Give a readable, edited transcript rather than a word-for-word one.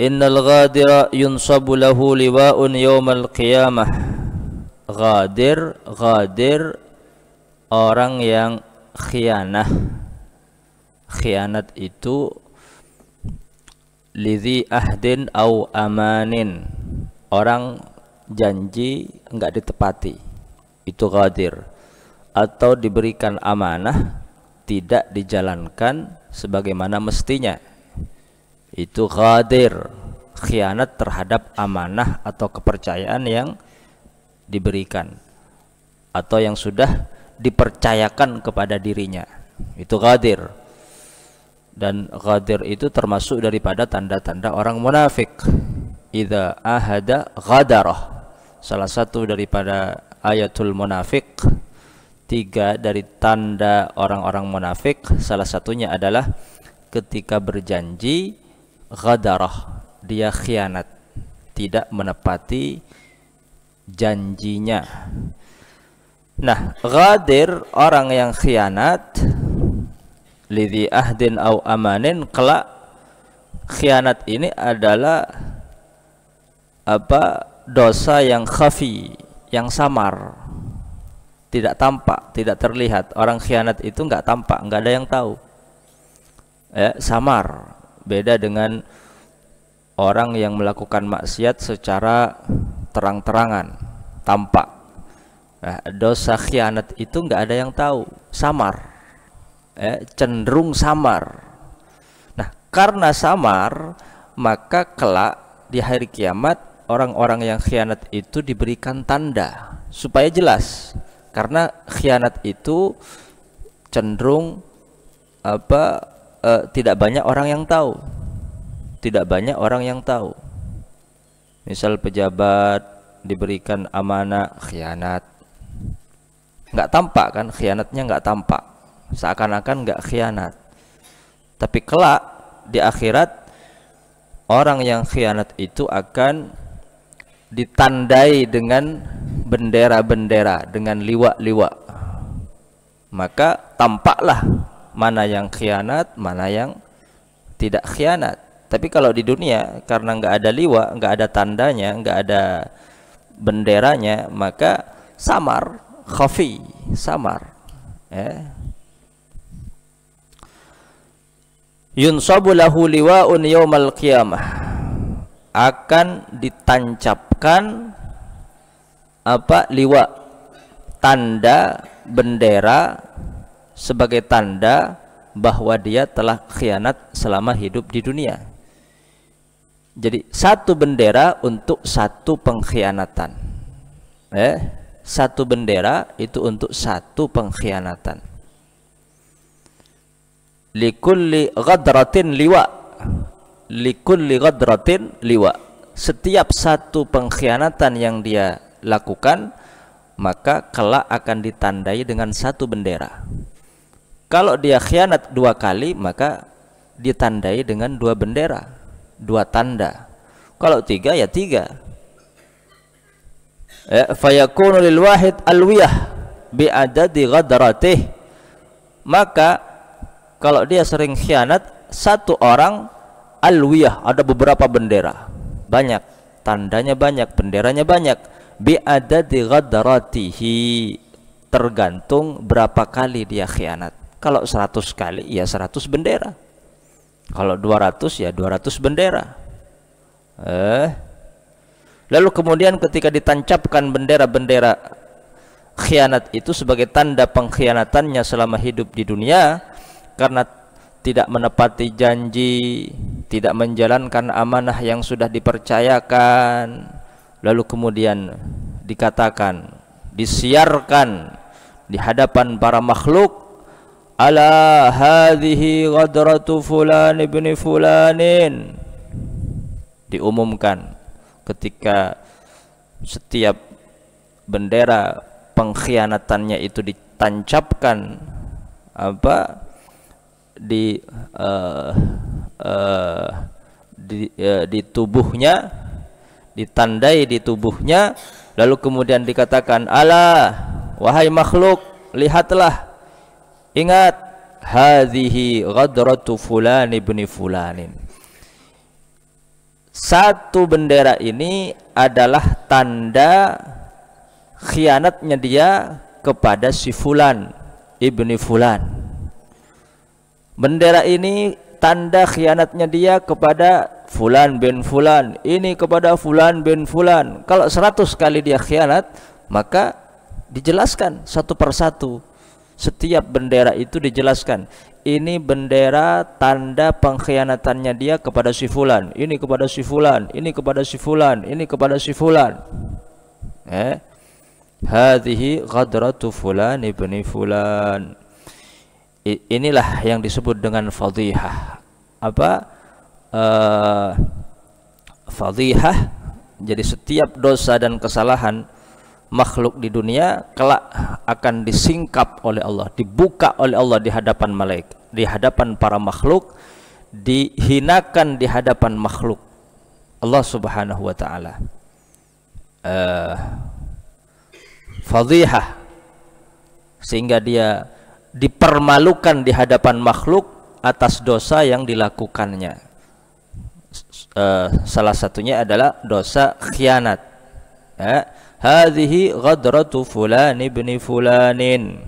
Innal ghadira yunsabu lahu liwa'un yawmal qiyamah. Ghadir, ghadir, orang yang khianah. Khianat itu lidhi ahdin au amanin, orang janji enggak ditepati, itu ghadir. Atau diberikan amanah tidak dijalankan sebagaimana mestinya, itu ghadir. Khianat terhadap amanah atau kepercayaan yang diberikan atau yang sudah dipercayakan kepada dirinya, itu ghadir. Dan ghadir itu termasuk daripada tanda-tanda orang munafik. Idza ahada ghadarah, salah satu daripada ayatul munafik. 3 dari tanda orang-orang munafik, salah satunya adalah ketika berjanji ghadarah, dia khianat, tidak menepati janjinya. Nah, ghadir, orang yang khianat, lidhi ahdin au amanin, kelak khianat ini adalah dosa yang khafi, yang samar, tidak tampak, tidak terlihat. Orang khianat itu enggak tampak, enggak ada yang tahu, samar. Beda dengan orang yang melakukan maksiat secara terang-terangan, tampak. Nah, dosa khianat itu enggak ada yang tahu, samar, cenderung samar. Nah, karena samar, maka kelak di hari kiamat orang-orang yang khianat itu diberikan tanda supaya jelas. Karena khianat itu cenderung tidak banyak orang yang tahu, tidak banyak orang yang tahu. Misal pejabat diberikan amanah, khianat, nggak tampak kan, khianatnya nggak tampak, seakan-akan nggak khianat. Tapi kelak di akhirat orang yang khianat itu akan ditandai dengan bendera-bendera, dengan liwa-liwa. Maka tampaklah mana yang khianat, mana yang tidak khianat. Tapi kalau di dunia karena nggak ada liwa, nggak ada tandanya, nggak ada benderanya, maka samar, khafi, samar. Yunsabu lahu liwa'un yaumal qiyamah, akan ditancapkan liwa, tanda, bendera, sebagai tanda bahwa dia telah khianat selama hidup di dunia. Jadi satu bendera untuk satu pengkhianatan, satu bendera itu untuk satu pengkhianatan. Likulli ghadratin liwa, likulli ghadratin liwa, setiap satu pengkhianatan yang dia lakukan maka kelak akan ditandai dengan satu bendera. Kalau dia khianat 2 kali maka ditandai dengan 2 bendera, 2 tanda. Kalau 3 ya 3. Fayakunu lil wahid alwiyah bi adadi ghadratih, maka kalau dia sering khianat, satu orang alwiyah, ada beberapa bendera, banyak, tandanya banyak, benderanya banyak, bi adadi ghadratihi, tergantung berapa kali dia khianat. Kalau 100 kali ya 100 bendera, kalau 200 ya 200 bendera. Lalu kemudian ketika ditancapkan bendera-bendera khianat itu sebagai tanda pengkhianatannya selama hidup di dunia, karena tidak menepati janji, tidak menjalankan amanah yang sudah dipercayakan, lalu kemudian dikatakan, disiarkan di hadapan para makhluk, ala hadhihi ghadratu fulan ibni fulanin, diumumkan ketika setiap bendera pengkhianatannya itu ditancapkan di tubuhnya, ditandai di tubuhnya, lalu kemudian dikatakan, ala wahai makhluk, lihatlah, ingat, hadhihi ghadratu fulan ibni fulanin, Satu bendera ini adalah tanda khianatnya dia kepada si fulan ibni fulan. Bendera ini tanda khianatnya dia kepada fulan bin fulan, ini kepada fulan bin fulan. Kalau 100 kali dia khianat, maka dijelaskan satu persatu. Setiap bendera itu dijelaskan, ini bendera tanda pengkhianatannya dia kepada si fulan, ini kepada si fulan, ini kepada si fulan, ini kepada si fulan. Hadhihi ghadratu fulan ibni fulan. Inilah yang disebut dengan fadhihah. Apa? Fadhihah. Jadi setiap dosa dan kesalahan makhluk di dunia kelak akan disingkap oleh Allah, dibuka oleh Allah di hadapan malaikat, di hadapan para makhluk, dihinakan di hadapan makhluk Allah Subhanahu wa taala. Fadhihah, sehingga dia dipermalukan di hadapan makhluk atas dosa yang dilakukannya. Salah satunya adalah dosa khianat. Hadhihi ghadratu fulan ibni fulanin.